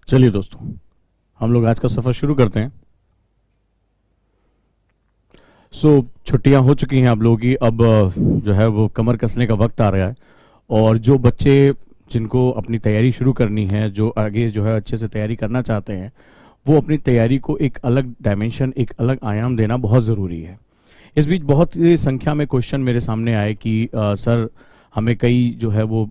चलिए दोस्तों, हम लोग आज का सफ़र शुरू करते हैं। छुट्टियां हो चुकी हैं आप लोगों की। अब जो है वो कमर कसने का वक्त आ रहा है। और जो बच्चे जिनको अपनी तैयारी शुरू करनी है, जो आगे जो है अच्छे से तैयारी करना चाहते हैं, वो अपनी तैयारी को एक अलग डायमेंशन, एक अलग आयाम देना बहुत ज़रूरी है। इस बीच बहुत ही संख्या में क्वेश्चन मेरे सामने आए कि सर हमें कई जो है वो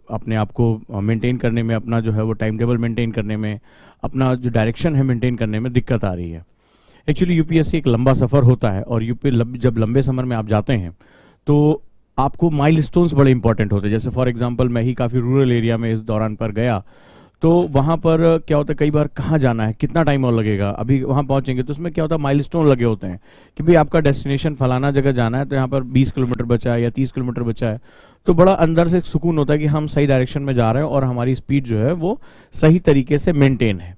अपने आप को मेंटेन करने में, अपना जो है वो टाइम टेबल मेंटेन करने में, अपना जो डायरेक्शन है मेंटेन करने में दिक्कत आ रही है। एक्चुअली यूपीएससी एक लंबा सफ़र होता है और जब लंबे समय में आप जाते हैं तो आपको माइलस्टोन्स बड़े इंपॉर्टेंट होते हैं। जैसे फॉर एग्जांपल मैं ही काफ़ी रूरल एरिया में इस दौरान पर गया, तो वहाँ पर क्या होता है, कई बार कहाँ जाना है, कितना टाइम और लगेगा, अभी वहाँ पहुँचेंगे, तो उसमें क्या होता है माइलस्टोन लगे होते हैं कि भाई आपका डेस्टिनेशन फलाना जगह जाना है, तो यहाँ पर 20 किलोमीटर बचा है या 30 किलोमीटर बचा है। तो बड़ा अंदर से एक सुकून होता है कि हम सही डायरेक्शन में जा रहे हैं और हमारी स्पीड जो है वो सही तरीके से मेंटेन है।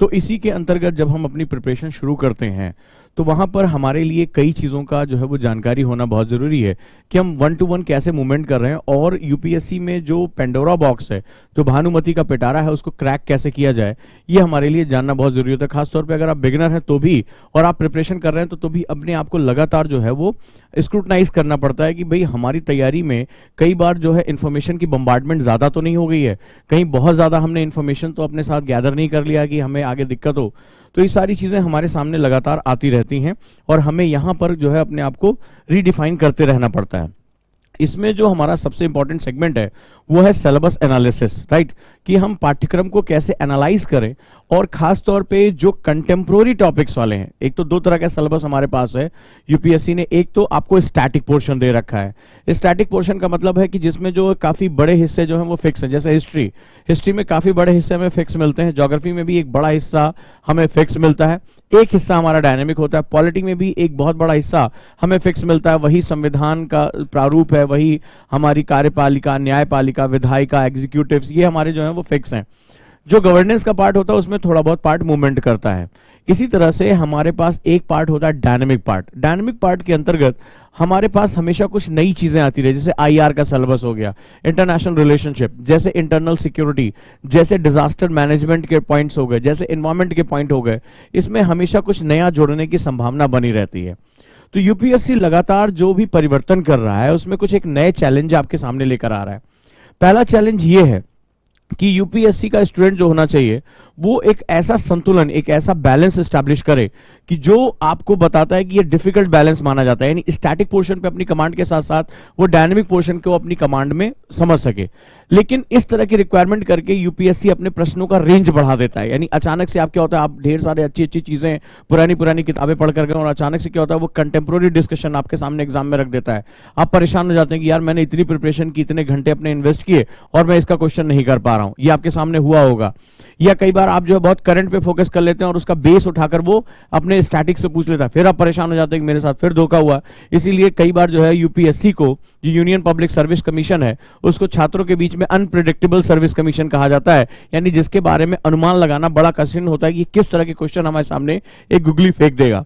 तो इसी के अंतर्गत जब हम अपनी प्रिपरेशन शुरू करते हैं तो वहाँ पर हमारे लिए कई चीज़ों का जो है वो जानकारी होना बहुत ज़रूरी है कि हम 1 to 1 कैसे मूवमेंट कर रहे हैं। और यूपीएससी में जो पेंडोरा बॉक्स है, जो भानुमति का पिटारा है, उसको क्रैक कैसे किया जाए, ये हमारे लिए जानना बहुत ज़रूरी होता है। खासतौर पे अगर आप बिगिनर हैं तो भी, और आप प्रिपरेशन कर रहे हैं तो भी अपने आप को लगातार जो है वो स्क्रूटनाइज करना पड़ता है कि भाई हमारी तैयारी में कई बार जो है इन्फॉर्मेशन की बम्बार्डमेंट ज़्यादा तो नहीं हो गई है, कहीं बहुत ज़्यादा हमने इन्फॉर्मेशन तो अपने साथ गैदर नहीं कर लिया कि हमें आगे दिक्कत हो। तो ये सारी चीज़ें हमारे सामने लगातार आती रहती हैं और हमें यहाँ पर जो है अपने आप को रीडिफाइन करते रहना पड़ता है। इसमें जो हमारा सबसे इंपॉर्टेंट सेगमेंट है वो है सिलेबस एनालिसिस, राइट, कि हम पाठ्यक्रम को कैसे एनालाइज करें। और खास तौर पे जो कंटेम्प्रोरी टॉपिक्स वाले हैं, एक तो 2 तरह का सिलेबस हमारे पास है यूपीएससी ने। एक तो आपको स्टैटिक पोर्शन दे रखा है। स्टैटिक पोर्शन का मतलब है कि जिसमें जो काफ़ी बड़े हिस्से जो हैं वो फिक्स हैं। जैसे हिस्ट्री में काफ़ी बड़े हिस्से हमें फिक्स मिलते हैं, ज्योग्राफी में भी एक बड़ा हिस्सा हमें फिक्स मिलता है, एक हिस्सा हमारा डायनेमिक होता है, पॉलिटी में भी एक बहुत बड़ा हिस्सा हमें फिक्स मिलता है। वही संविधान का प्रारूप है, वही हमारी कार्यपालिका, न्यायपालिका, विधायिका, एग्जीक्यूटिव्स, ये हमारे जो है वो फिक्स हैं। जो गवर्नेंस का पार्ट होता है उसमें थोड़ा बहुत पार्ट मूवमेंट करता है। इसी तरह से हमारे पास एक पार्ट होता है डायनेमिक पार्ट। डायनेमिक पार्ट के अंतर्गत हमारे पास हमेशा कुछ नई चीजें आती रही, जैसे आईआर का सिलेबस हो गया, इंटरनेशनल रिलेशनशिप, जैसे इंटरनल सिक्योरिटी, जैसे डिजास्टर मैनेजमेंट के पॉइंट्स हो गए, जैसे एनवायरमेंट के पॉइंट हो गए। इसमें हमेशा कुछ नया जोड़ने की संभावना बनी रहती है। तो यूपीएससी लगातार जो भी परिवर्तन कर रहा है उसमें कुछ एक नए चैलेंज आपके सामने लेकर आ रहा है। पहला चैलेंज ये है कि यूपीएससी का स्टूडेंट जो होना चाहिए वो एक ऐसा संतुलन, एक ऐसा बैलेंस एस्टैब्लिश करे कि जो आपको बताता है कि ये डिफिकल्ट बैलेंस माना जाता है, यानी स्टैटिक पोर्शन पे अपनी कमांड के साथ साथ वो डायनेमिक पोर्शन को अपनी कमांड में समझ सके। लेकिन इस तरह की रिक्वायरमेंट करके यूपीएससी अपने प्रश्नों का रेंज बढ़ा देता है। यानी अचानक से आप क्या होता है, आप ढेर सारे अच्छी अच्छी चीजें, पुरानी पुरानी किताबें पढ़ कर गए और अचानक से क्या होता है वो कंटेम्प्रोरी डिस्कशन आपके सामने एग्जाम में रख देता है। आप परेशान हो जाते हैं कि यार मैंने इतनी प्रिपरेशन की, इतने घंटे अपने इन्वेस्ट किए और मैं इसका क्वेश्चन नहीं कर पा रहा हूं। ये आपके सामने हुआ होगा। या कई बार आप जो है बहुत करंट पे फोकस कर लेते हैं और उसका बेस उठाकर वो अपने स्टैटिक से पूछ लेता है, फिर आप परेशान हो जाते हैं कि मेरे साथ फिर धोखा हुआ। इसीलिए कई बार जो है यूपीएससी को, जो यूनियन पब्लिक सर्विस कमीशन है, उसको छात्रों के बीच में अनप्रिडिक्टेबल सर्विस कमीशन कहा जाता है। यानी जिसके बारे में अनुमान लगाना बड़ा कठिन होता है कि किस तरह के क्वेश्चन हमारे सामने एक गुगली फेंक देगा।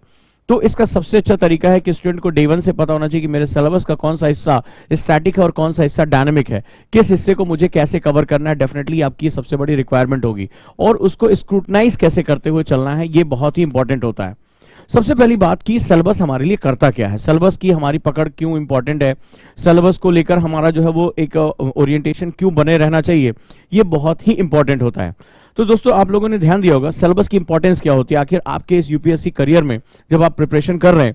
तो इसका सबसे अच्छा तरीका है कि स्टूडेंट को डे 1 से पता होना चाहिए कि मेरे सिलेबस का कौन सा हिस्सा स्टैटिक है और कौन सा हिस्सा डायनेमिक है, किस हिस्से को मुझे कैसे कवर करना है। डेफिनेटली आपकी सबसे बड़ी रिक्वायरमेंट होगी और उसको स्क्रूटनाइज कैसे करते हुए चलना है, ये बहुत ही इंपॉर्टेंट होता है। सबसे पहली बात कि सिलेबस हमारे लिए करता क्या है, सिलेबस की हमारी पकड़ क्यों इंपॉर्टेंट है, सिलेबस को लेकर हमारा जो है वो एक ओरिएंटेशन क्यों बने रहना चाहिए, ये बहुत ही इंपॉर्टेंट होता है। तो दोस्तों आप लोगों ने ध्यान दिया होगा सिलेबस की इंपॉर्टेंस क्या होती है। आखिर आपके इस यूपीएससी करियर में जब आप प्रिपरेशन कर रहे हैं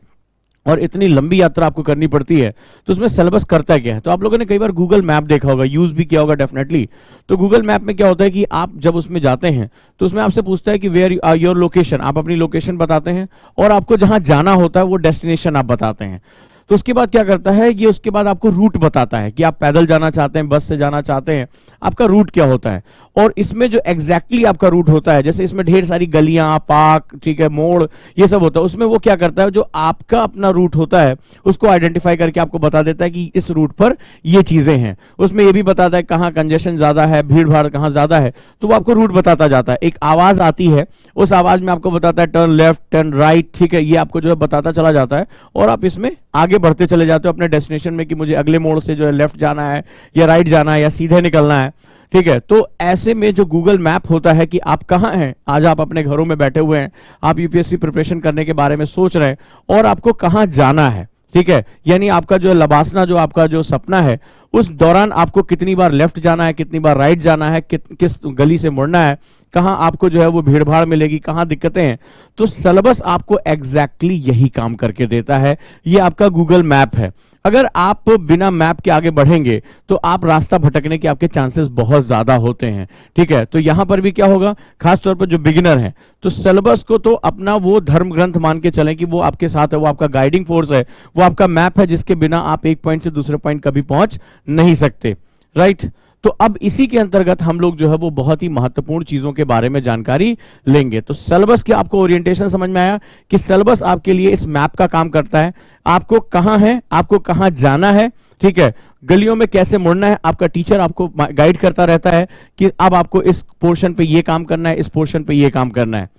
और इतनी लंबी यात्रा आपको करनी पड़ती है तो उसमें सिलेबस करता क्या है। तो आप लोगों ने कई बार गूगल मैप देखा होगा, यूज भी किया होगा डेफिनेटली। तो गूगल मैप में क्या होता है कि आप जब उसमें जाते हैं तो उसमें आपसे पूछता है कि वेयर आर योर लोकेशन, आप अपनी लोकेशन बताते हैं और आपको जहां जाना होता है वो डेस्टिनेशन आप बताते हैं। तो उसके बाद क्या करता है, ये उसके बाद आपको रूट बताता है कि आप पैदल जाना चाहते हैं, बस से जाना चाहते हैं, आपका रूट क्या होता है। और इसमें जो एग्जैक्टली आपका रूट होता है, जैसे इसमें ढेर सारी गलियां, पार्क, ठीक है, मोड़, ये सब होता है, उसमें वो क्या करता है, जो आपका अपना रूट होता है उसको आइडेंटिफाई करके आपको बता देता है कि इस रूट पर ये चीजें हैं। उसमें ये भी बताता है कहाँ कंजेशन ज्यादा है, भीड़ भाड़ कहाँ ज्यादा है, तो वो आपको रूट बताता जाता है। एक आवाज आती है, उस आवाज में आपको बताता है टर्न लेफ्ट, टर्न राइट, ठीक है, ये आपको जो है बताता चला जाता है और आप इसमें आगे बढ़ते चले जाते हो अपने डेस्टिनेशन में कि मुझे अगले मोड़ से जो है लेफ्ट जाना है या राइट जाना है या सीधे निकलना है। ठीक है, तो ऐसे में जो गूगल मैप होता है कि आप कहाँ हैं, आज आप अपने घरों में बैठे हुए हैं, आप यूपीएससी प्रिपरेशन करने के बारे में सोच रहे हैं और आपको कहाँ जाना है, ठीक है, यानी आपका जो लबासना, जो आपका जो सपना है, उस दौरान आपको कितनी बार लेफ्ट जाना है, कितनी बार राइट जाना है, किस गली से मुड़ना है, कहाँ आपको जो है वो भीड़ भाड़ मिलेगी, कहाँ दिक्कतें हैं, तो सिलेबस आपको एग्जैक्टली यही काम करके देता है। ये आपका गूगल मैप है। अगर आप बिना मैप के आगे बढ़ेंगे तो आप रास्ता भटकने के आपके चांसेस बहुत ज्यादा होते हैं, ठीक है। तो यहां पर भी क्या होगा, खासतौर पर जो बिगिनर है, तो सिलेबस को तो अपना वो धर्म ग्रंथ मान के चलें कि वो आपके साथ है, वो आपका गाइडिंग फोर्स है, वो आपका मैप है, जिसके बिना आप एक पॉइंट से दूसरे पॉइंट कभी पहुंच नहीं सकते, राइट। तो अब इसी के अंतर्गत हम लोग जो है वो बहुत ही महत्वपूर्ण चीजों के बारे में जानकारी लेंगे। तो सिलेबस के आपको ओरिएंटेशन समझ में आया कि सिलेबस आपके लिए इस मैप का काम करता है, आपको कहां है, आपको कहां जाना है, ठीक है, गलियों में कैसे मुड़ना है, आपका टीचर आपको गाइड करता रहता है कि अब आपको इस पोर्शन पे ये काम करना है, इस पोर्शन पे ये काम करना है।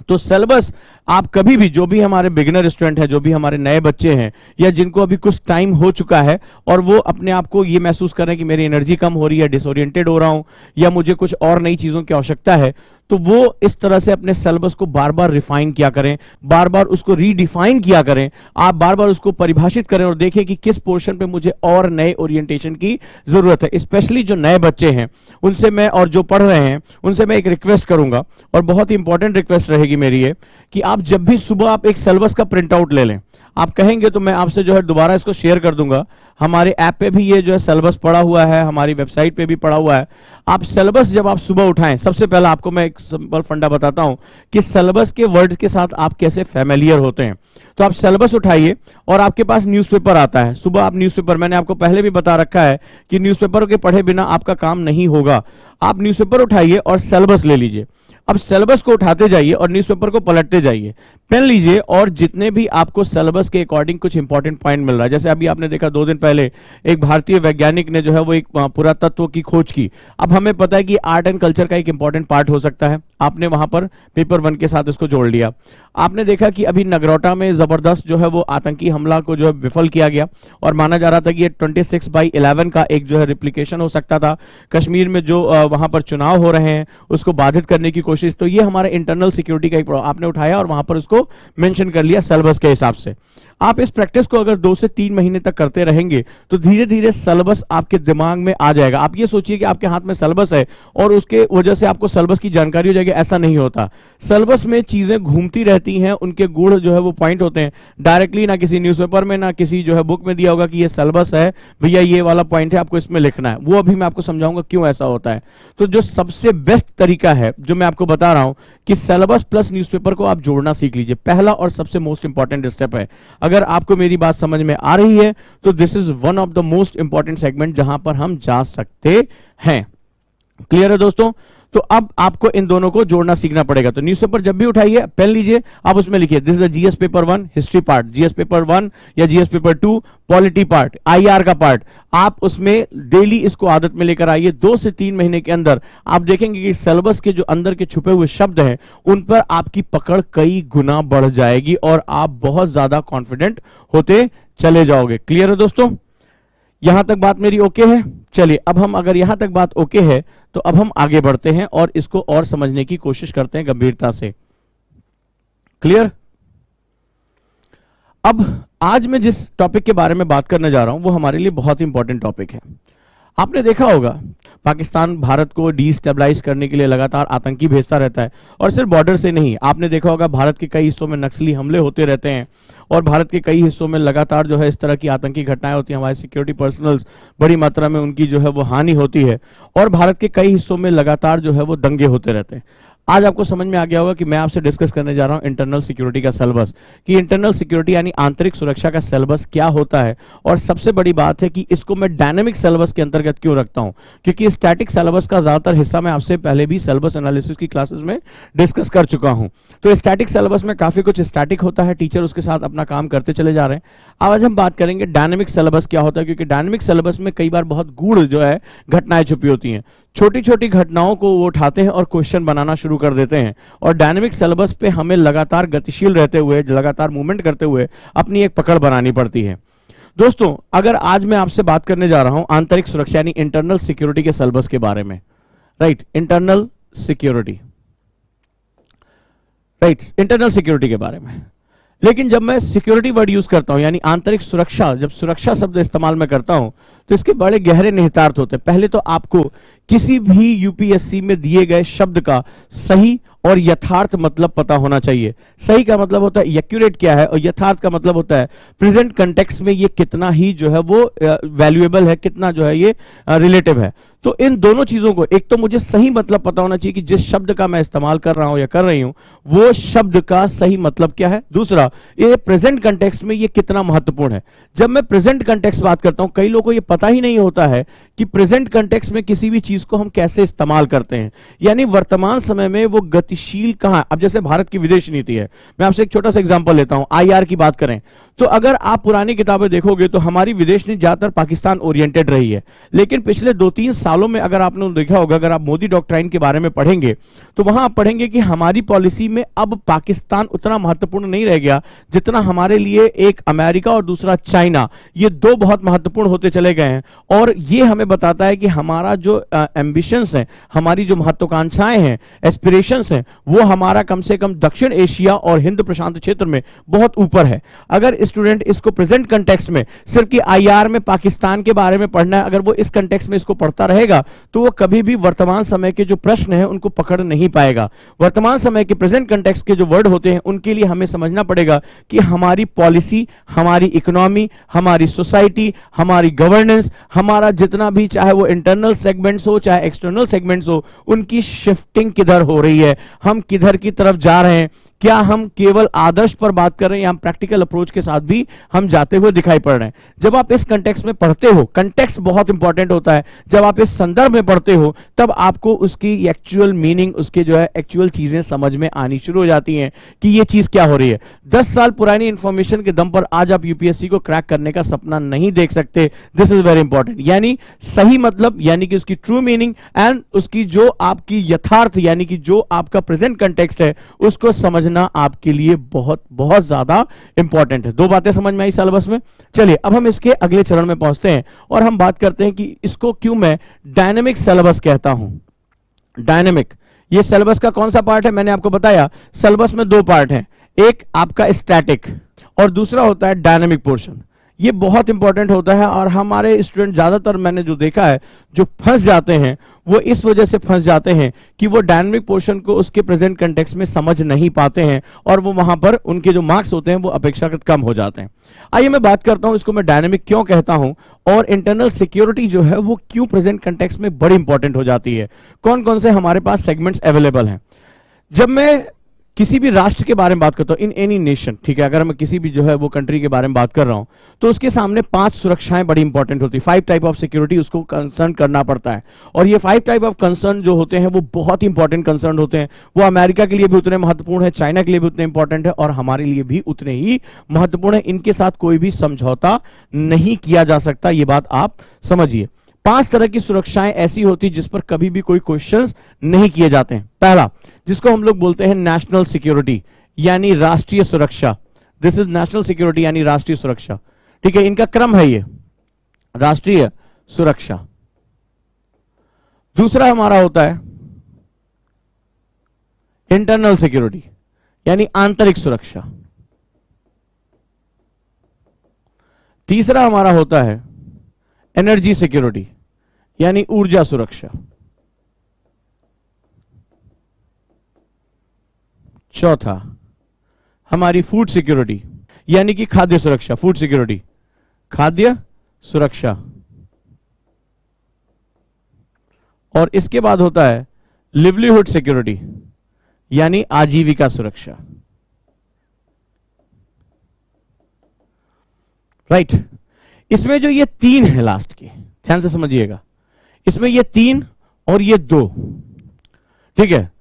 तो सिलेबस आप कभी भी, जो भी हमारे बिगिनर स्टूडेंट हैं, जो भी हमारे नए बच्चे हैं, या जिनको अभी कुछ टाइम हो चुका है और वो अपने आप को ये महसूस कर रहे हैं कि मेरी एनर्जी कम हो रही है, डिसोरिएंटेड हो रहा हूं, या मुझे कुछ और नई चीजों की आवश्यकता है, तो वो इस तरह से अपने सिलेबस को बार बार रिफाइन किया करें, बार बार उसको रीडिफाइन किया करें, आप बार बार उसको परिभाषित करें और देखें कि किस पोर्शन पे मुझे और नए ओरिएंटेशन की जरूरत है। स्पेशली जो नए बच्चे हैं उनसे मैं, और जो पढ़ रहे हैं उनसे मैं एक रिक्वेस्ट करूंगा, और बहुत ही इंपॉर्टेंट रिक्वेस्ट रहेगी मेरी ये, कि आप जब भी सुबह आप एक सिलेबस का प्रिंट आउट ले लें। आप कहेंगे तो मैं आपसे जो है दोबारा इसको शेयर कर दूंगा, हमारे ऐप पे भी ये जो है सिलेबस पड़ा हुआ है, हमारी वेबसाइट पे भी पड़ा हुआ है। आप सिलेबस जब आप सुबह उठाएं, सबसे पहला आपको मैं एक सिंपल फंडा बताता हूं कि सिलेबस के वर्ड्स के साथ आप कैसे फैमिलियर होते हैं। तो आप सिलेबस उठाइए और आपके पास न्यूज़पेपर आता है, सुबह आप न्यूज़पेपर, मैंने आपको पहले भी बता रखा है कि न्यूज़पेपर के पढ़े बिना आपका काम नहीं होगा। आप न्यूज़पेपर उठाइए और सिलेबस ले लीजिए। अब सिलेबस को उठाते जाइए और न्यूज़पेपर को पलटते जाइए, पेन लीजिए, और जितने भी आपको सिलेबस के अकॉर्डिंग कुछ इंपॉर्टेंट पॉइंट मिल रहा है, जैसे अभी आपने देखा 2 दिन पहले एक भारतीय वैज्ञानिक ने जो है वो एक पुरातत्व की खोज की। अब हमें पता है कि आर्ट एंड कल्चर का एक इंपॉर्टेंट पार्ट हो सकता है, आपने वहां पर पेपर 1 के साथ इसको जोड़ लिया। आपने देखा कि अभी नगरोटा में जबरदस्त जो है वो आतंकी हमला को जो है विफल किया गया, और माना जा रहा था कि ये 26/11 का एक जो है रिप्लिकेशन हो सकता था। कश्मीर में जो वहां पर चुनाव हो रहे हैं उसको बाधित करने की कोशिश, तो ये हमारे इंटरनल सिक्योरिटी का एक आपने उठाया और वहां पर उसको मेंशन कर लिया सिलेबस के हिसाब से। आप इस प्रैक्टिस को अगर 2 से 3 महीने तक करते रहेंगे तो धीरे धीरे सिलेबस आपके दिमाग में आ जाएगा। आप ये सोचिए कि आपके हाथ में सिलेबस है और उसके वजह से आपको सिलेबस की जानकारी हो जाएगी, ऐसा नहीं होता। सिलेबस में चीजें घूमती रहती हैं, उनके गुण जो है वो पॉइंट होते हैं, डायरेक्टली ना किसी न्यूज़पेपर में ना किसी जो है बुक में दिया होगा कि ये सिलेबस है भैया, ये वाला पॉइंट है, आपको इसमें लिखना है। वो अभी मैं आपको समझाऊंगा क्यों ऐसा होता है। तो जो सबसे बेस्ट तरीका है जो मैं आपको बता रहा हूं कि सिलेबस प्लस न्यूज़पेपर को आप जोड़ना सीख लीजिए, पहला और सबसे मोस्ट इंपॉर्टेंट स्टेप है। अगर आपको मेरी बात समझ में आ रही है तो this is one of the most important segment जहां पर हम जा सकते हैं। क्लियर है दोस्तों? तो अब आपको इन दोनों को जोड़ना सीखना पड़ेगा। तो न्यूज़पेपर जब भी उठाइए, पेन लीजिए, आप उसमें लिखिए this is the GS paper 1 history part, GS paper 1 या GS paper 2 polity part, IR का पार्ट। आप उसमें डेली इसको आदत में लेकर आइए। 2 से 3 महीने के अंदर आप देखेंगे कि सिलेबस के जो अंदर के छुपे हुए शब्द हैं उन पर आपकी पकड़ कई गुना बढ़ जाएगी और आप बहुत ज्यादा कॉन्फिडेंट होते चले जाओगे। क्लियर है दोस्तों? यहां तक बात मेरी ओके है? चलिए, अब हम, अगर यहां तक बात ओके है तो अब हम आगे बढ़ते हैं और इसको और समझने की कोशिश करते हैं गंभीरता से। क्लियर? अब आज मैं जिस टॉपिक के बारे में बात करने जा रहा हूं वो हमारे लिए बहुत ही इंपॉर्टेंट टॉपिक है। आपने देखा होगा पाकिस्तान भारत को डिस्टेबलाइज करने के लिए लगातार आतंकी भेजता रहता है, और सिर्फ बॉर्डर से नहीं, आपने देखा होगा भारत के कई हिस्सों में नक्सली हमले होते रहते हैं और भारत के कई हिस्सों में लगातार जो है इस तरह की आतंकी घटनाएं होती हैं। हमारे सिक्योरिटी पर्सनल्स बड़ी मात्रा में उनकी जो है वो हानि होती है, और भारत के कई हिस्सों में लगातार जो है वो दंगे होते रहते हैं। आज आपको समझ में आ गया होगा कि मैं आपसे डिस्कस करने जा रहा हूं इंटरनल सिक्योरिटी का सिलेबस, कि इंटरनल सिक्योरिटी यानी आंतरिक सुरक्षा का सिलेबस क्या होता है। और सबसे बड़ी बात है कि इसको मैं डायनेमिक सिलेबस के अंतर्गत क्यों रखता हूं, क्योंकि स्टैटिक सिलेबस का ज्यादातर हिस्सा मैं आपसे पहले भी सिलेबस एनालिसिस की क्लासेस में डिस्कस कर चुका हूं। तो स्टैटिक सिलेबस में काफी कुछ स्टैटिक होता है, टीचर उसके साथ अपना काम करते चले जा रहे हैं। आज हम बात करेंगे डायनेमिक सिलेबस क्या होता है, क्योंकि डायनेमिक सिलेबस में कई बार बहुत गूढ़ जो है घटनाएं छुपी होती हैं। छोटी छोटी घटनाओं को वो उठाते हैं और क्वेश्चन बनाना शुरू कर देते हैं, और डायनेमिक सिलेबस पे हमें लगातार गतिशील रहते हुए, लगातार मूवमेंट करते हुए अपनी एक पकड़ बनानी पड़ती है। दोस्तों, अगर आज मैं आपसे बात करने जा रहा हूं आंतरिक सुरक्षा यानी इंटरनल सिक्योरिटी के सिलेबस के बारे में, right, internal security, right, internal security के बारे में, लेकिन जब मैं सिक्योरिटी वर्ड यूज करता हूं यानी आंतरिक सुरक्षा, जब सुरक्षा शब्द इस्तेमाल में करता हूं तो इसके बड़े गहरे निहितार्थ होते हैं। पहले तो आपको किसी भी यूपीएससी में दिए गए शब्द का सही और यथार्थ मतलब पता होना चाहिए। सही का मतलब होता है एक्यूरेट क्या है, और यथार्थ का मतलब होता है प्रेजेंट कंटेक्स्ट में ये कितना ही जो है वो वैल्यूएबल है, कितना जो है ये रिलेटिव है। तो इन दोनों चीजों को, एक तो मुझे सही मतलब पता होना चाहिए कि जिस शब्द का मैं इस्तेमाल कर रहा हूं या कर रही हूं वो शब्द का सही मतलब क्या है। दूसरा, ये प्रेजेंट कंटेक्स्ट में ये कितना महत्वपूर्ण है। जब मैं प्रेजेंट कंटेक्स्ट बात करता हूं, कई लोगों को ये पता ही नहीं होता है कि प्रेजेंट कंटेक्स्ट में किसी भी चीज को हम कैसे इस्तेमाल करते हैं, यानी वर्तमान समय में वो गतिशील कहां। अब जैसे भारत की विदेश नीति है, मैं आपसे एक छोटा सा एग्जांपल लेता हूं, आईआर की बात करें तो अगर आप पुरानी किताबें देखोगे तो हमारी विदेश नीति ज्यादातर पाकिस्तान ओरिएंटेड रही है, लेकिन पिछले 2-3 सालों में अगर आपने देखा होगा, अगर आप मोदी डॉक्ट्राइन के बारे में पढ़ेंगे तो वहां आप पढ़ेंगे कि हमारी पॉलिसी में अब पाकिस्तान उतना महत्वपूर्ण नहीं रह गया जितना हमारे लिए एक अमेरिका और दूसरा चाइना, ये दो बहुत महत्वपूर्ण होते चले गए हैं। और ये हमें बताता है कि हमारा जो एम्बिशंस है, हमारी जो महत्वाकांक्षाएं हैं, एस्पिरेशंस हैं, वो हमारा कम से कम दक्षिण एशिया और हिंद प्रशांत क्षेत्र में बहुत ऊपर है। अगर स्टूडेंट इसको प्रेजेंट कंटेक्स्ट में सिर्फ कि आईआर में पाकिस्तान के बारे में पढ़ना है, अगर वो इस कंटेक्स्ट में इसको पढ़ता रहेगा तो वो कभी भी वर्तमान समय के जो प्रश्न हैं उनको पकड़ नहीं पाएगा। वर्तमान समय के प्रेजेंट कंटेक्स्ट के जो वर्ड होते हैं उनके लिए हमें समझना पड़ेगा कि हमारी पॉलिसी, हमारी इकोनॉमी, हमारी सोसाइटी, हमारी गवर्नेंस, हमारा जितना भी, चाहे वो इंटरनल सेगमेंट्स हो चाहे एक्सटर्नल सेगमेंट्स हो, उनकी शिफ्टिंग किधर हो रही है, हम किधर की तरफ जा रहे हैं। क्या हम केवल आदर्श पर बात कर रहे हैं या हम प्रैक्टिकल अप्रोच के साथ भी हम जाते हुए दिखाई पड़ रहे हैं। जब आप इस कंटेक्स्ट में पढ़ते हो, कंटेक्स्ट बहुत इंपॉर्टेंट होता है, जब आप इस संदर्भ में पढ़ते हो तब आपको उसकी एक्चुअल मीनिंग, उसके जो है एक्चुअल चीजें समझ में आनी शुरू हो जाती हैं कि ये चीज क्या हो रही है। 10 साल पुरानी इंफॉर्मेशन के दम पर आज आप यूपीएससी को क्रैक करने का सपना नहीं देख सकते। दिस इज वेरी इंपॉर्टेंट, यानी सही मतलब यानी कि उसकी ट्रू मीनिंग एंड उसकी जो आपकी यथार्थ यानी कि जो आपका प्रेजेंट कंटेक्स्ट है उसको समझना आपके लिए बहुत बहुत ज्यादा इंपॉर्टेंट है। दो बातें समझ में आई सिलेबस में। चलिए अब हम इसके अगले चरण में पहुंचते हैं और हम बात करते हैं कि इसको क्यों मैं डायनेमिक सिलेबस कहता हूं। डायनेमिक, ये सिलेबस का कौन सा पार्ट है? मैंने आपको बताया सिलेबस में 2 पार्ट हैं, एक आपका स्टैटिक और दूसरा होता है डायनेमिक पोर्शन। ये बहुत इंपॉर्टेंट होता है और हमारे स्टूडेंट ज्यादातर मैंने जो देखा है जो फंस जाते हैं वो इस वजह से फंस जाते हैं कि वो डायनेमिक पोर्शन को उसके प्रेजेंट कंटेक्स्ट में समझ नहीं पाते हैं और वो वहां पर उनके जो मार्क्स होते हैं वो अपेक्षाकृत कम हो जाते हैं। आइए मैं बात करता हूं इसको मैं डायनेमिक क्यों कहता हूं और इंटरनल सिक्योरिटी जो है वो क्यों प्रेजेंट कंटेक्स्ट में बड़ी इंपॉर्टेंट हो जाती है, कौन कौन से हमारे पास सेगमेंट्स अवेलेबल हैं। जब मैं किसी भी राष्ट्र के बारे में बात करता हूं, इन एनी नेशन, ठीक है, अगर मैं किसी भी जो है वो कंट्री के बारे में बात कर रहा हूं तो उसके सामने 5 सुरक्षाएं बड़ी इंपॉर्टेंट होती है। 5 टाइप ऑफ सिक्योरिटी उसको कंसर्न करना पड़ता है और ये 5 टाइप ऑफ कंसर्न जो होते हैं वो बहुत इंपॉर्टेंट कंसर्न होते हैं। वो अमेरिका के लिए भी उतने महत्वपूर्ण है, चाइना के लिए भी उतने इंपॉर्टेंट है और हमारे लिए भी उतने ही महत्वपूर्ण है। इनके साथ कोई भी समझौता नहीं किया जा सकता, ये बात आप समझिए। 5 तरह की सुरक्षाएं ऐसी होती जिस पर कभी भी कोई क्वेश्चंस नहीं किए जाते हैं। पहला, जिसको हम लोग बोलते हैं नेशनल सिक्योरिटी यानी राष्ट्रीय सुरक्षा। दिस इज नेशनल सिक्योरिटी यानी राष्ट्रीय सुरक्षा, ठीक है, इनका क्रम है ये, राष्ट्रीय सुरक्षा। दूसरा हमारा होता है इंटरनल सिक्योरिटी यानी आंतरिक सुरक्षा। तीसरा हमारा होता है एनर्जी सिक्योरिटी यानी ऊर्जा सुरक्षा। चौथा हमारी फूड सिक्योरिटी यानी कि खाद्य सुरक्षा, फूड सिक्योरिटी, खाद्य सुरक्षा। और इसके बाद होता है लिवलीहुड सिक्योरिटी यानी आजीविका सुरक्षा। राइट, इसमें जो ये 3 है लास्ट के, ध्यान से समझिएगा, इसमें ये 3 और ये 2, ठीक है,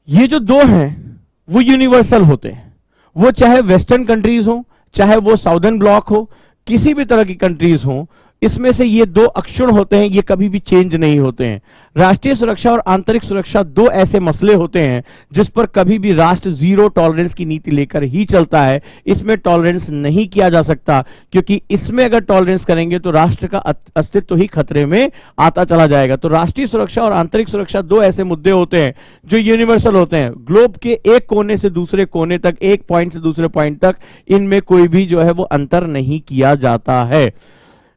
ये जो 2 हैं वो यूनिवर्सल होते हैं। वो चाहे वेस्टर्न कंट्रीज हो, चाहे वो साउदर्न ब्लॉक हो, किसी भी तरह की कंट्रीज हो, इसमें से ये दो अक्षुण्ण होते हैं, ये कभी भी चेंज नहीं होते हैं। राष्ट्रीय सुरक्षा और आंतरिक सुरक्षा दो ऐसे मसले होते हैं जिस पर कभी भी राष्ट्र जीरो टॉलरेंस की नीति लेकर ही चलता है। इसमें टॉलरेंस नहीं किया जा सकता, क्योंकि इसमें अगर टॉलरेंस करेंगे तो राष्ट्र का अस्तित्व ही खतरे में आता चला जाएगा। तो राष्ट्रीय सुरक्षा और आंतरिक सुरक्षा दो ऐसे मुद्दे होते हैं जो यूनिवर्सल होते हैं, ग्लोब के एक कोने से दूसरे कोने तक, एक पॉइंट से दूसरे पॉइंट तक, इनमें कोई भी जो है वो अंतर नहीं किया जाता है।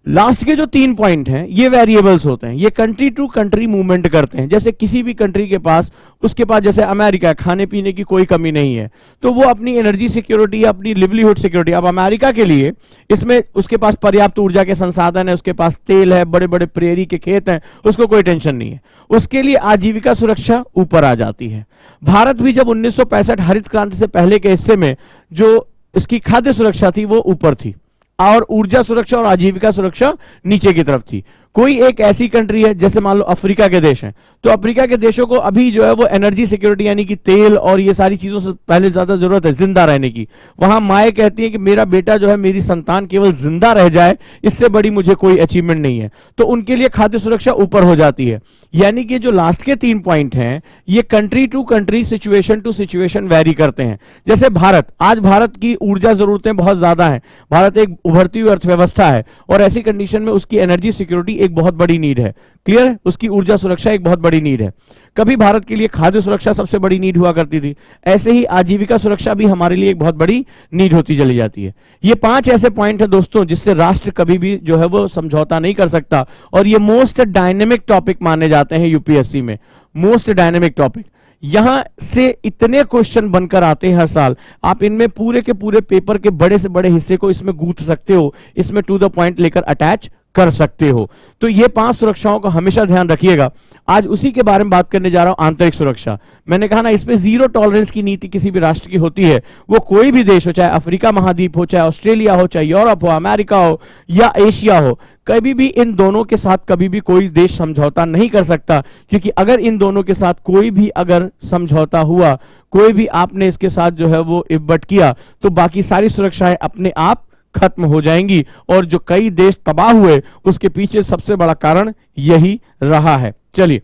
लास्ट के जो 3 पॉइंट हैं ये वेरिएबल्स होते हैं, ये कंट्री टू कंट्री मूवमेंट करते हैं। जैसे किसी भी कंट्री के पास, उसके पास जैसे अमेरिका, खाने पीने की कोई कमी नहीं है, तो वो अपनी एनर्जी सिक्योरिटी, अपनी लिवलीहुड सिक्योरिटी, अब अमेरिका के लिए इसमें उसके पास पर्याप्त ऊर्जा के संसाधन है, उसके पास तेल है, बड़े बड़े प्रेरी के खेत हैं, उसको कोई टेंशन नहीं है, उसके लिए आजीविका सुरक्षा ऊपर आ जाती है। भारत भी जब 1965 हरित क्रांति से पहले के हिस्से में जो इसकी खाद्य सुरक्षा थी वो ऊपर थी, और ऊर्जा सुरक्षा और आजीविका सुरक्षा नीचे की तरफ थी। कोई एक ऐसी कंट्री है जैसे मान लो अफ्रीका के देश हैं, तो अफ्रीका के देशों को अभी जो है वो एनर्जी सिक्योरिटी यानी कि तेल और ये सारी चीजों से पहले ज्यादा जरूरत है जिंदा रहने की। वहां माए कहती है कि मेरा बेटा जो है, मेरी संतान केवल जिंदा रह जाए, इससे बड़ी मुझे कोई अचीवमेंट नहीं है। तो उनके लिए खाद्य सुरक्षा ऊपर हो जाती है। यानी कि जो लास्ट के 3 पॉइंट हैं ये country to country, situation to situation vary करते हैं। जैसे भारत, आज भारत की ऊर्जा जरूरतें बहुत ज्यादा हैं, भारत एक उभरती हुई अर्थव्यवस्था है, और ऐसी कंडीशन में उसकी एनर्जी सिक्योरिटी एक बहुत बड़ी नीड है। क्लियर है? उसकी ऊर्जा सुरक्षा एक बहुत बड़ी नीड है। कभी भारत के लिए खाद्य सुरक्षा सबसे बड़ी नीड हुआ करती थी, ऐसे ही आजीविका सुरक्षा भी हमारे लिए एक बहुत बड़ी नीड होती चली जाती है। ये 5 ऐसे पॉइंट है दोस्तों जिससे राष्ट्र कभी भी जो है वो समझौता नहीं कर सकता, और ये मोस्ट डायनेमिक टॉपिक माने जाते हैं यूपीएससी में, मोस्ट डायनेमिक टॉपिक। यहां से इतने क्वेश्चन बनकर आते हैं हर साल, आप इनमें पूरे के पूरे पेपर के बड़े से बड़े हिस्से को इसमें गूंथ सकते हो, इसमें टू द पॉइंट लेकर अटैच कर सकते हो। तो ये 5 सुरक्षाओं का हमेशा ध्यान रखिएगा। आज उसी के बारे में बात करने जा रहा हूं, आंतरिक सुरक्षा। मैंने कहा ना, इसमें जीरो टॉलरेंस की नीति किसी भी राष्ट्र की होती है, वो कोई भी देश हो, चाहे अफ्रीका महाद्वीप हो, चाहे ऑस्ट्रेलिया हो, चाहे यूरोप हो, अमेरिका हो या एशिया हो, कभी भी इन दोनों के साथ कभी भी कोई देश समझौता नहीं कर सकता। क्योंकि अगर इन दोनों के साथ कोई भी अगर समझौता हुआ, कोई भी आपने इसके साथ जो है वो इब्बट किया, तो बाकी सारी सुरक्षाएं अपने आप खत्म हो जाएंगी। और जो कई देश तबाह हुए उसके पीछे सबसे बड़ा कारण यही रहा है। चलिए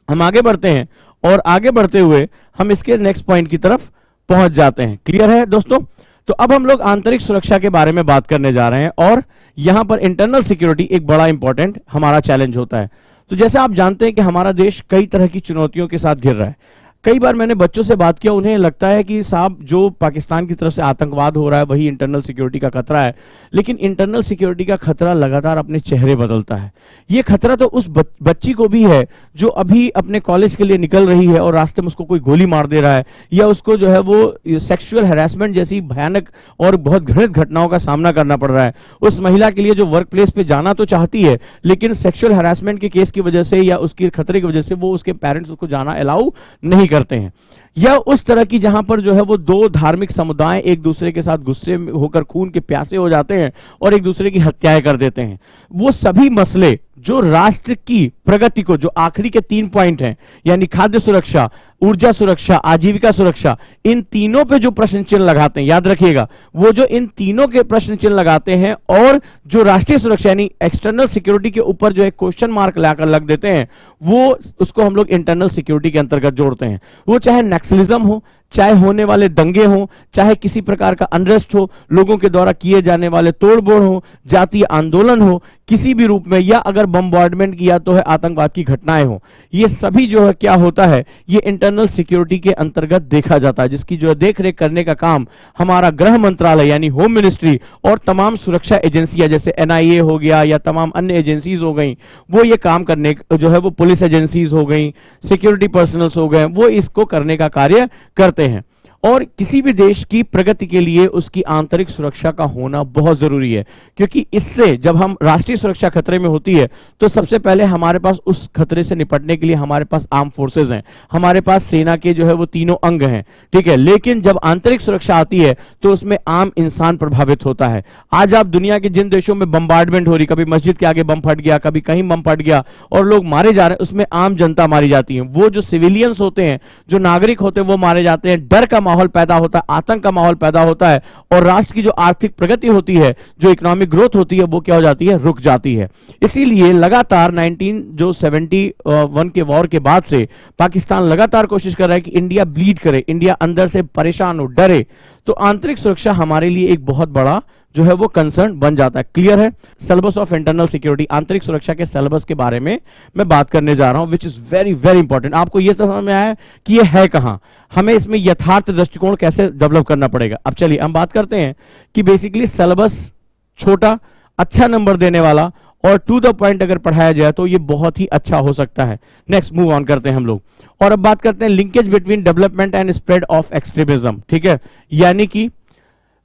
हम आगे बढ़ते हैं, और आगे बढ़ते हुए हम इसके नेक्स्ट पॉइंट की तरफ पहुंच जाते हैं। क्लियर है दोस्तों? तो अब हम लोग आंतरिक सुरक्षा के बारे में बात करने जा रहे हैं, और यहां पर इंटरनल सिक्योरिटी एक बड़ा इंपॉर्टेंट हमारा चैलेंज होता है। तो जैसे आप जानते हैं कि हमारा देश कई तरह की चुनौतियों के साथ घिर रहा है। कई बार मैंने बच्चों से बात किया, उन्हें लगता है कि साहब जो पाकिस्तान की तरफ से आतंकवाद हो रहा है वही इंटरनल सिक्योरिटी का खतरा है, लेकिन इंटरनल सिक्योरिटी का खतरा लगातार अपने चेहरे बदलता है। ये खतरा तो उस बच्ची को भी है जो अभी अपने कॉलेज के लिए निकल रही है और रास्ते में उसको कोई गोली मार दे रहा है, या उसको जो है वो सेक्सुअल हैरेसमेंट जैसी भयानक और बहुत घृणित घटनाओं का सामना करना पड़ रहा है। उस महिला के लिए जो वर्क प्लेस पे जाना तो चाहती है, लेकिन सेक्सुअल हैरेसमेंट के केस की वजह से या उसके खतरे की वजह से वो उसके पेरेंट्स उसको जाना अलाउ नहीं करते हैं। या उस तरह की जहां पर जो है वो दो धार्मिक समुदाय एक दूसरे के साथ गुस्से में होकर खून के प्यासे हो जाते हैं और एक दूसरे की हत्याएं कर देते हैं। वो सभी मसले जो राष्ट्र की प्रगति को, जो आखिरी के 3 पॉइंट हैं, यानी खाद्य सुरक्षा, ऊर्जा सुरक्षा, आजीविका सुरक्षा, इन तीनों पे जो प्रश्न चिन्ह लगाते हैं, याद रखिएगा, वो जो इन तीनों के प्रश्न चिन्ह लगाते हैं और जो राष्ट्रीय सुरक्षा यानी एक्सटर्नल सिक्योरिटी के ऊपर जो एक क्वेश्चन मार्क लाकर लग देते हैं, वो उसको हम लोग इंटरनल सिक्योरिटी के अंतर्गत जोड़ते हैं। वो चाहे नक्सलिज्म हो, चाहे होने वाले दंगे हों, चाहे किसी प्रकार का अनरेस्ट हो, लोगों के द्वारा किए जाने वाले तोड़फोड़ हो, जातीय आंदोलन हो किसी भी रूप में, या अगर बम्बार्डमेंट किया तो है आतंकवाद की घटनाएं हो, ये सभी जो है क्या होता है, ये इंटरनल सिक्योरिटी के अंतर्गत देखा जाता है, जिसकी जो है देख रेख करने का काम हमारा गृह मंत्रालय यानी होम मिनिस्ट्री और तमाम सुरक्षा एजेंसियां जैसे NIA हो गया या तमाम अन्य एजेंसीज हो गई, वो ये काम करने जो है वो पुलिस एजेंसीज हो गई, सिक्योरिटी पर्सनल्स हो गए, वो इसको करने का कार्य करते हैं। और किसी भी देश की प्रगति के लिए उसकी आंतरिक सुरक्षा का होना बहुत जरूरी है, क्योंकि इससे जब हम राष्ट्रीय सुरक्षा खतरे में होती है तो सबसे पहले हमारे पास उस खतरे से निपटने के लिए हमारे पास आर्म फोर्सेज हैं, हमारे पास सेना के जो है वो तीनों अंग हैं, ठीक है। लेकिन जब आंतरिक सुरक्षा आती है तो उसमें आम इंसान प्रभावित होता है। आज आप दुनिया के जिन देशों में बम्बार्डमेंट हो रही, कभी मस्जिद के आगे बम फट गया, कभी कहीं बम फट गया और लोग मारे जा रहे हैं, उसमें आम जनता मारी जाती है। वो जो सिविलियंस होते हैं, जो नागरिक होते हैं, वो मारे जाते हैं, डर का माहौल पैदा होता है, आतंक का माहौल पैदा होता है, और राष्ट्र की जो आर्थिक प्रगति होती है, जो इकोनॉमिक ग्रोथ होती है, वो क्या हो जाती है, रुक जाती है। इसीलिए लगातार 1971 के वॉर के बाद से पाकिस्तान लगातार कोशिश कर रहा है कि इंडिया ब्लीड करे, इंडिया अंदर से परेशान हो, डरे। तो आंतरिक सुरक्षा हमारे लिए एक बहुत बड़ा जो है वो कंसर्न बन जाता है। क्लियर है? सिलेबस ऑफ इंटरनल सिक्योरिटी, आंतरिक सुरक्षा के सिलेबस के बारे में मैं बात करने जा रहा हूं, which is very very important. आपको यह समझ में आया कि ये है कहां, हमें इसमें यथार्थ दृष्टिकोण कैसे डेवलप करना पड़ेगा। अब चलिए हम बात करते हैं कि बेसिकली सिलेबस छोटा, अच्छा नंबर देने वाला और टू द पॉइंट अगर पढ़ाया जाए तो ये बहुत ही अच्छा हो सकता है। नेक्स्ट मूव ऑन करते हैं हम लोग, और अब बात करते हैं linkage between development and spread of extremism. ठीक है, यानी कि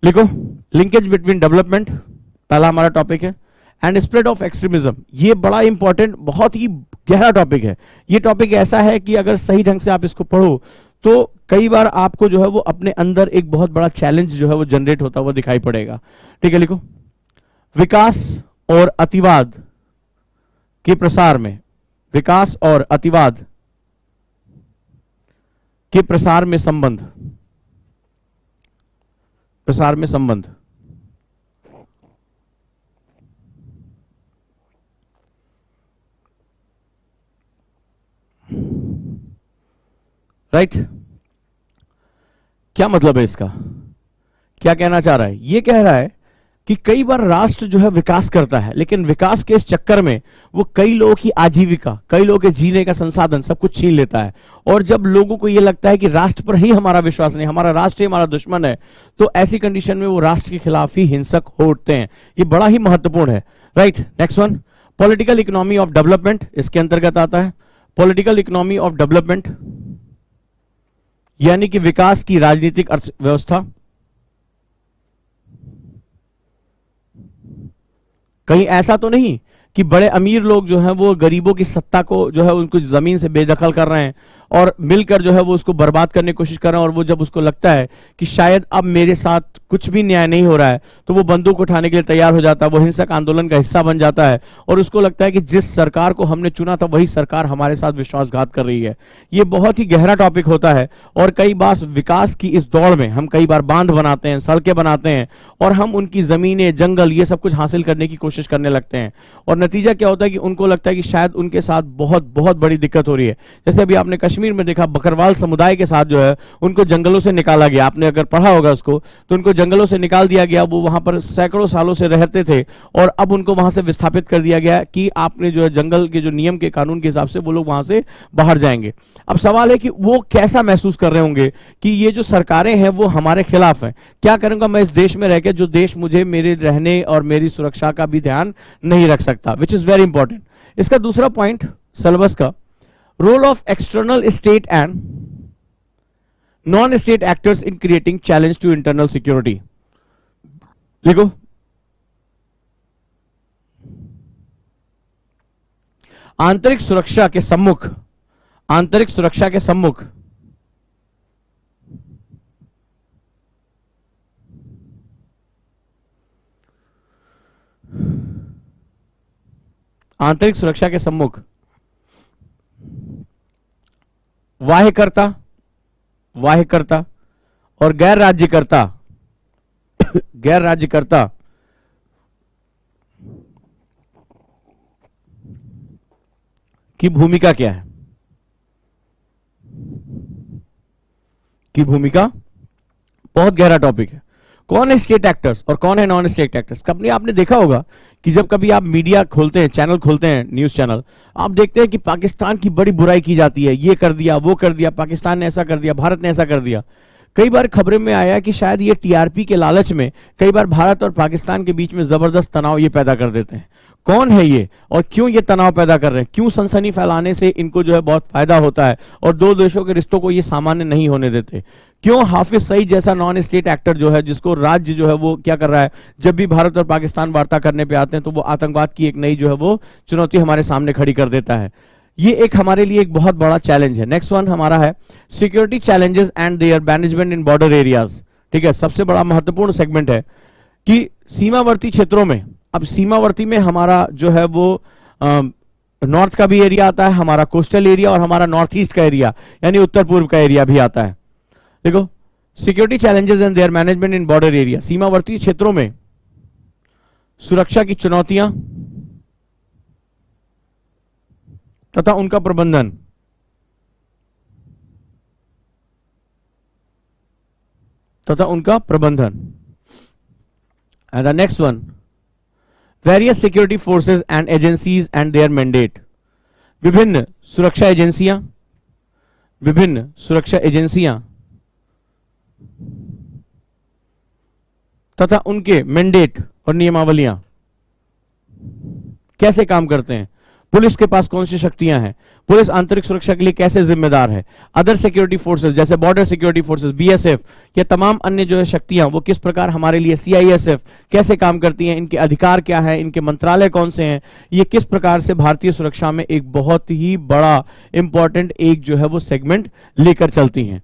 लिखो, लिंकेज बिटवीन डेवलपमेंट पहला हमारा टॉपिक है, एंड स्प्रेड ऑफ एक्सट्रीमिज्म। ये बड़ा इंपॉर्टेंट, बहुत ही गहरा टॉपिक है। ये टॉपिक ऐसा है कि अगर सही ढंग से आप इसको पढ़ो तो कई बार आपको जो है वो अपने अंदर एक बहुत बड़ा चैलेंज जो है वो जनरेट होता हुआ दिखाई पड़ेगा। ठीक है, लिखो, विकास और अतिवाद के प्रसार में, विकास और अतिवाद के प्रसार में संबंध, प्रसार में संबंध। राइट? क्या मतलब है इसका, क्या कहना चाह रहा है? ये कह रहा है कि कई बार राष्ट्र जो है विकास करता है, लेकिन विकास के इस चक्कर में वो कई लोगों की आजीविका, कई लोगों के जीने का संसाधन सब कुछ छीन लेता है। और जब लोगों को ये लगता है कि राष्ट्र पर ही हमारा विश्वास नहीं, हमारा राष्ट्र ही हमारा दुश्मन है, तो ऐसी कंडीशन में वो राष्ट्र के खिलाफ ही हिंसक हो उठते हैं। ये बड़ा ही महत्वपूर्ण है। Right, next one, political economy of development इसके अंतर्गत आता है। पॉलिटिकल इकोनॉमी ऑफ डेवलपमेंट यानी कि विकास की राजनीतिक अर्थव्यवस्था। कहीं ऐसा तो नहीं कि बड़े अमीर लोग जो हैं वो गरीबों की सत्ता को जो है उनको जमीन से बेदखल कर रहे हैं और मिलकर जो है वो उसको बर्बाद करने की कोशिश कर रहे हैं, और वो जब उसको लगता है कि शायद अब मेरे साथ कुछ भी न्याय नहीं हो रहा है तो वो बंदूक उठाने के लिए तैयार हो जाता है, वो हिंसक आंदोलन का हिस्सा बन जाता है, और उसको लगता है कि जिस सरकार को हमने चुना था वही सरकार हमारे साथ विश्वासघात कर रही है। ये बहुत ही गहरा टॉपिक होता है, और कई बार विकास की इस दौड़ में हम कई बार बांध बनाते हैं, सड़कें बनाते हैं, और हम उनकी जमीनें, जंगल, ये सब कुछ हासिल करने की कोशिश करने लगते हैं, और नतीजा क्या होता है कि उनको लगता है कि शायद उनके साथ बहुत बहुत बड़ी दिक्कत हो रही है। जैसे अभी आपने कश्मीर में देखा, बकरवाल समुदाय के साथ जो है उनको जंगलों से निकाला गया। आपने अगर पढ़ा होगा उसको, तो उनको जंगलों से निकाल दिया गया। वो वहां पर सैकड़ों सालों से रहते थे, और अब उनको वहां से विस्थापित कर दिया गया कि आपने जो है जंगल के जो नियम के कानून के हिसाब से वो लोग वहां से बाहर जाएंगे। अब सवाल है कि वो कैसा महसूस कर रहे होंगे कि ये जो सरकारें हैं वो हमारे खिलाफ हैं, क्या करूंगा मैं इस देश में रहकर, जो देश मुझे मेरे रहने और मेरी सुरक्षा का भी ध्यान नहीं रख सकता, विच इज वेरी इंपॉर्टेंट। इसका दूसरा पॉइंट सिलेबस का, role of external state and non state actors in creating challenge to internal security. लिखो, आंतरिक सुरक्षा के सम्मुख, आंतरिक सुरक्षा के सम्मुख आंतरिक सुरक्षा के सम्मुख वाह्यकर्ता, वाह्यकर्ता और गैर राज्यकर्ता, गैर राज्यकर्ता की भूमिका क्या है, की भूमिका बहुत गहरा टॉपिक है। कौन है स्टेट एक्टर्स और कौन है नॉन स्टेट एक्टर्स? कभी आपने देखा होगा कि जब कभी आप मीडिया खोलते हैं, चैनल खोलते हैं, न्यूज चैनल, आप देखते हैं कि पाकिस्तान की बड़ी बुराई की जाती है, ये कर दिया, वो कर दिया, पाकिस्तान ने ऐसा कर दिया, भारत ने ऐसा कर दिया। कई बार खबरों में आया कि शायद ये टीआरपी के लालच में कई बार भारत और पाकिस्तान के बीच में जबरदस्त तनाव ये पैदा कर देते हैं। कौन है ये और क्यों ये तनाव पैदा कर रहे हैं? क्यों सनसनी फैलाने से इनको जो है बहुत फायदा होता है और दो देशों के रिश्तों को ये सामान्य नहीं होने देते? क्यों हाफिज सईद जैसा नॉन स्टेट एक्टर जो है, जिसको राज्य जो है वो क्या कर रहा है, जब भी भारत और पाकिस्तान वार्ता करने पे आते हैं तो वो आतंकवाद की एक नई जो है वो चुनौती हमारे सामने खड़ी कर देता है। ये एक हमारे लिए एक बहुत बड़ा चैलेंज है। नेक्स्ट वन हमारा है security challenges and there management in border areas. ठीक है, सबसे बड़ा महत्वपूर्ण सेगमेंट है कि सीमावर्ती क्षेत्रों में, अब सीमावर्ती में हमारा जो है वो नॉर्थ का भी एरिया आता है, हमारा कोस्टल एरिया, और हमारा नॉर्थ ईस्ट का एरिया यानी उत्तर पूर्व का एरिया भी आता है। देखो, security challenges and there management in border area, सीमावर्ती क्षेत्रों में सुरक्षा की चुनौतियां तथा उनका प्रबंधन। And the next one, various security forces and agencies and there mandate, विभिन्न सुरक्षा एजेंसियां तथा उनके मैंडेट और नियमावलियां कैसे काम करते हैं। पुलिस के पास कौन सी शक्तियां हैं, पुलिस आंतरिक सुरक्षा के लिए कैसे जिम्मेदार है, अदर सिक्योरिटी फोर्सेस जैसे बॉर्डर सिक्योरिटी फोर्सेस, बीएसएफ, ये तमाम अन्य जो है शक्तियां वो किस प्रकार हमारे लिए, सीआईएसएफ कैसे काम करती हैं, इनके अधिकार क्या है, इनके मंत्रालय कौन से हैं, ये किस प्रकार से भारतीय सुरक्षा में एक बहुत ही बड़ा इंपॉर्टेंट एक जो है वो सेगमेंट लेकर चलती हैं।